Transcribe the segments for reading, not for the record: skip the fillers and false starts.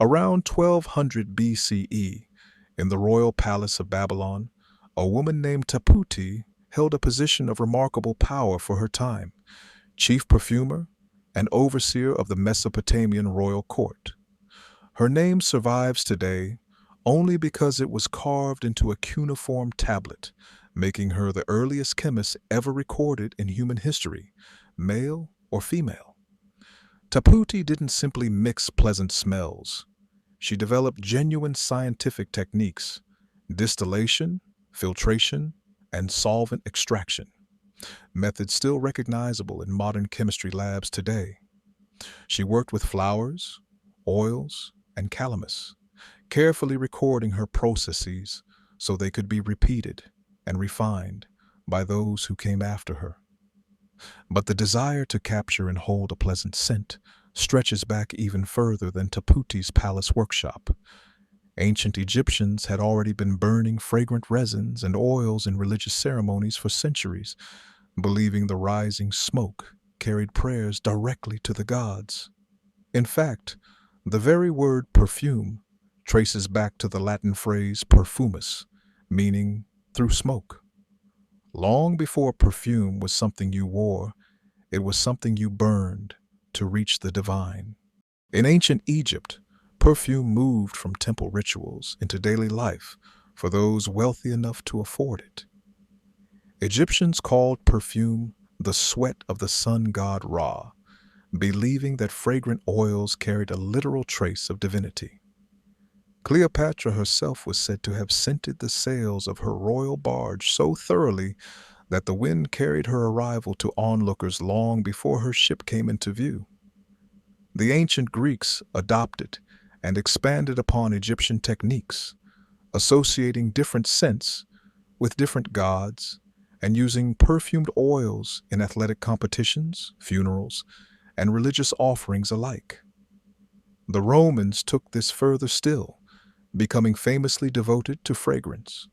Around 1200 BCE, in the royal palace of Babylon, a woman named Taputi held a position of remarkable power for her time, chief perfumer and overseer of the Mesopotamian royal court. Her name survives today only because it was carved into a cuneiform tablet, making her the earliest chemist ever recorded in human history, male or female. Taputi didn't simply mix pleasant smells. She developed genuine scientific techniques: distillation, filtration, and solvent extraction, methods still recognizable in modern chemistry labs today. She worked with flowers, oils, and calamus, carefully recording her processes so they could be repeated and refined by those who came after her. But the desire to capture and hold a pleasant scent stretches back even further than Taputi's palace workshop. Ancient Egyptians had already been burning fragrant resins and oils in religious ceremonies for centuries, believing the rising smoke carried prayers directly to the gods. In fact, the very word perfume traces back to the Latin phrase perfumus, meaning through smoke. Long before perfume was something you wore, it was something you burned to reach the divine. In ancient Egypt, perfume moved from temple rituals into daily life for those wealthy enough to afford it. Egyptians called perfume the sweat of the sun god Ra, believing that fragrant oils carried a literal trace of divinity. Cleopatra herself was said to have scented the sails of her royal barge so thoroughly that the wind carried her arrival to onlookers long before her ship came into view. The ancient Greeks adopted and expanded upon Egyptian techniques, associating different scents with different gods and using perfumed oils in athletic competitions, funerals, and religious offerings alike. The Romans took this further still, becoming famously devoted to fragrance.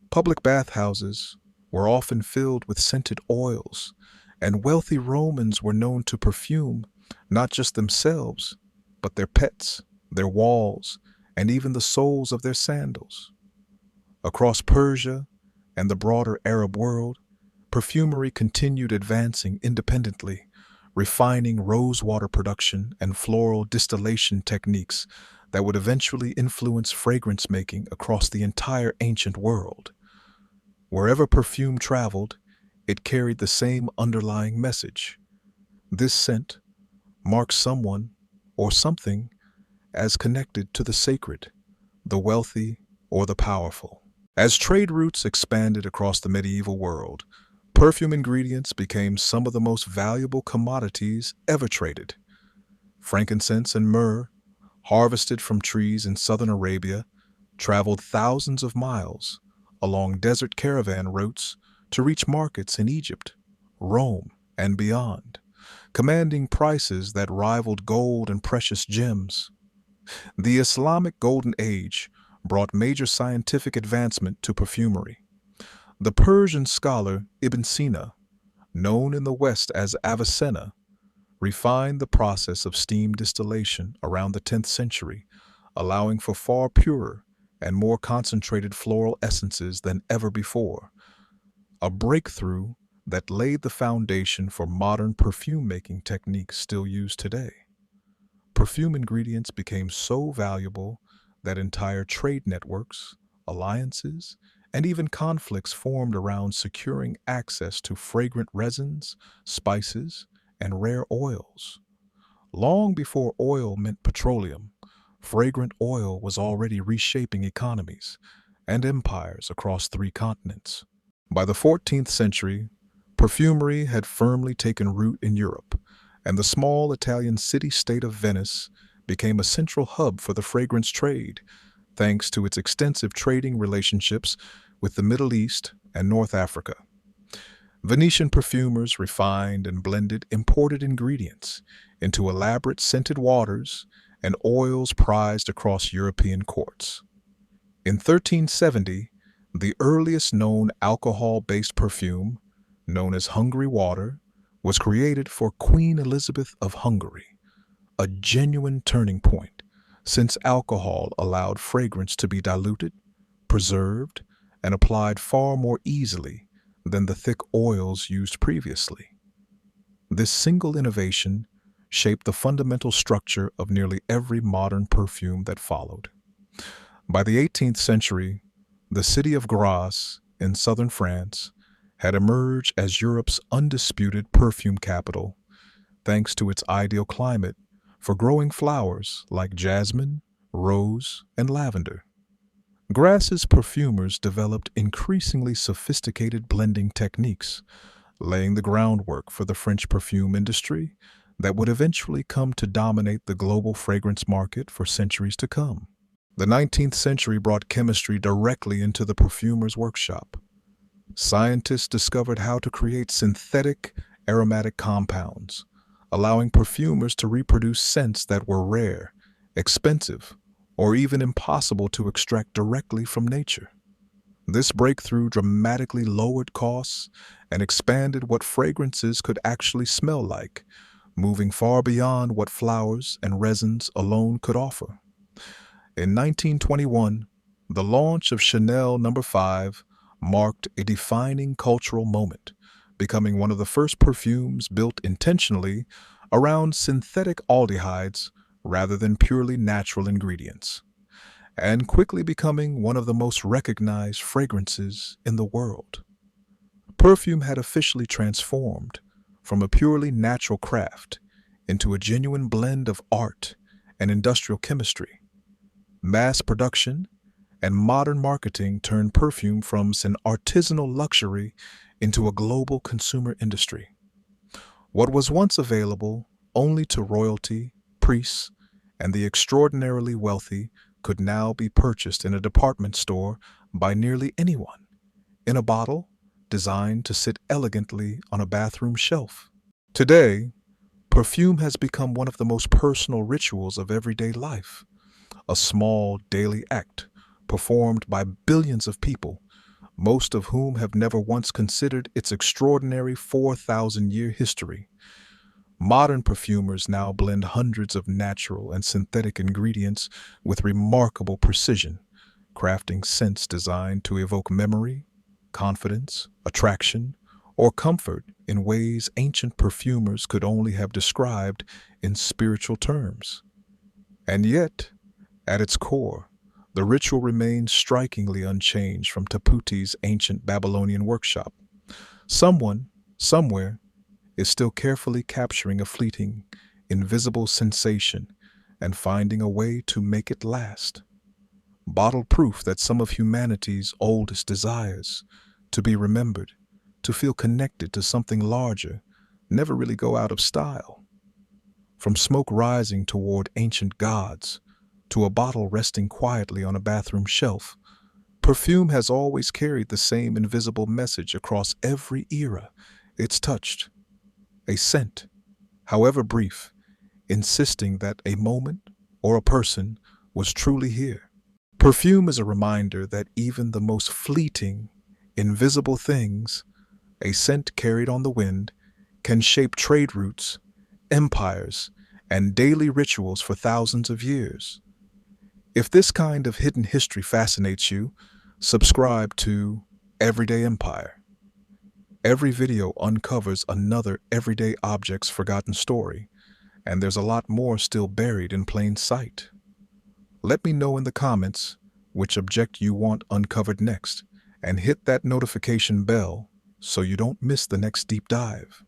Public bathhouses were often filled with scented oils, and wealthy Romans were known to perfume not just themselves, but their pets, their walls, and even the soles of their sandals. Across Persia and the broader Arab world, perfumery continued advancing independently, refining rosewater production and floral distillation techniques that would eventually influence fragrance making across the entire ancient world. Wherever perfume traveled, it carried the same underlying message. This scent marks someone or something as connected to the sacred, the wealthy, or the powerful. As trade routes expanded across the medieval world, perfume ingredients became some of the most valuable commodities ever traded. Frankincense and myrrh, harvested from trees in southern Arabia, traveled thousands of miles along desert caravan routes to reach markets in Egypt, Rome, and beyond, commanding prices that rivaled gold and precious gems. The Islamic Golden Age brought major scientific advancement to perfumery. The Persian scholar Ibn Sina, known in the West as Avicenna, refined the process of steam distillation around the 10th century, allowing for far purer and more concentrated floral essences than ever before, a breakthrough that laid the foundation for modern perfume-making techniques still used today. Perfume ingredients became so valuable that entire trade networks, alliances, and even conflicts formed around securing access to fragrant resins, spices, and rare oils. Long before oil meant petroleum, fragrant oil was already reshaping economies and empires across 3 continents. By the 14th century, perfumery had firmly taken root in Europe, and the small Italian city-state of Venice became a central hub for the fragrance trade, thanks to its extensive trading relationships with the Middle East and North Africa. Venetian perfumers refined and blended imported ingredients into elaborate scented waters and oils prized across European courts. In 1370, the earliest known alcohol-based perfume, known as Hungary water, was created for Queen Elizabeth of Hungary, a genuine turning point, since alcohol allowed fragrance to be diluted, preserved, and applied far more easily than the thick oils used previously. This single innovation shaped the fundamental structure of nearly every modern perfume that followed. By the 18th century, the city of Grasse in southern France had emerged as Europe's undisputed perfume capital, thanks to its ideal climate for growing flowers like jasmine, rose, and lavender. Grasse's perfumers developed increasingly sophisticated blending techniques, laying the groundwork for the French perfume industry that would eventually come to dominate the global fragrance market for centuries to come. The 19th century brought chemistry directly into the perfumer's workshop. Scientists discovered how to create synthetic aromatic compounds, allowing perfumers to reproduce scents that were rare, expensive, or even impossible to extract directly from nature. This breakthrough dramatically lowered costs and expanded what fragrances could actually smell like, moving far beyond what flowers and resins alone could offer. In 1921, the launch of Chanel No. 5 marked a defining cultural moment, becoming one of the first perfumes built intentionally around synthetic aldehydes rather than purely natural ingredients, and quickly becoming one of the most recognized fragrances in the world. Perfume had officially transformed from a purely natural craft into a genuine blend of art and industrial chemistry. Mass production and modern marketing turned perfume from an artisanal luxury into a global consumer industry. What was once available only to royalty, priests, and the extraordinarily wealthy could now be purchased in a department store by nearly anyone, in a bottle designed to sit elegantly on a bathroom shelf. Today, perfume has become one of the most personal rituals of everyday life, a small daily act performed by billions of people, most of whom have never once considered its extraordinary 4,000-year history. Modern perfumers now blend hundreds of natural and synthetic ingredients with remarkable precision, crafting scents designed to evoke memory, confidence, attraction, or comfort in ways ancient perfumers could only have described in spiritual terms. And yet, at its core, the ritual remains strikingly unchanged from Taputi's ancient Babylonian workshop. Someone, somewhere, is still carefully capturing a fleeting, invisible sensation and finding a way to make it last. Bottled proof that some of humanity's oldest desires, to be remembered, to feel connected to something larger, never really go out of style. From smoke rising toward ancient gods, to a bottle resting quietly on a bathroom shelf, perfume has always carried the same invisible message across every era it's touched. A scent, however brief, insisting that a moment or a person was truly here. Perfume is a reminder that even the most fleeting, invisible things, a scent carried on the wind, can shape trade routes, empires, and daily rituals for thousands of years. If this kind of hidden history fascinates you, subscribe to Everyday Empire. Every video uncovers another everyday object's forgotten story, and there's a lot more still buried in plain sight. Let me know in the comments which object you want uncovered next, and hit that notification bell so you don't miss the next deep dive.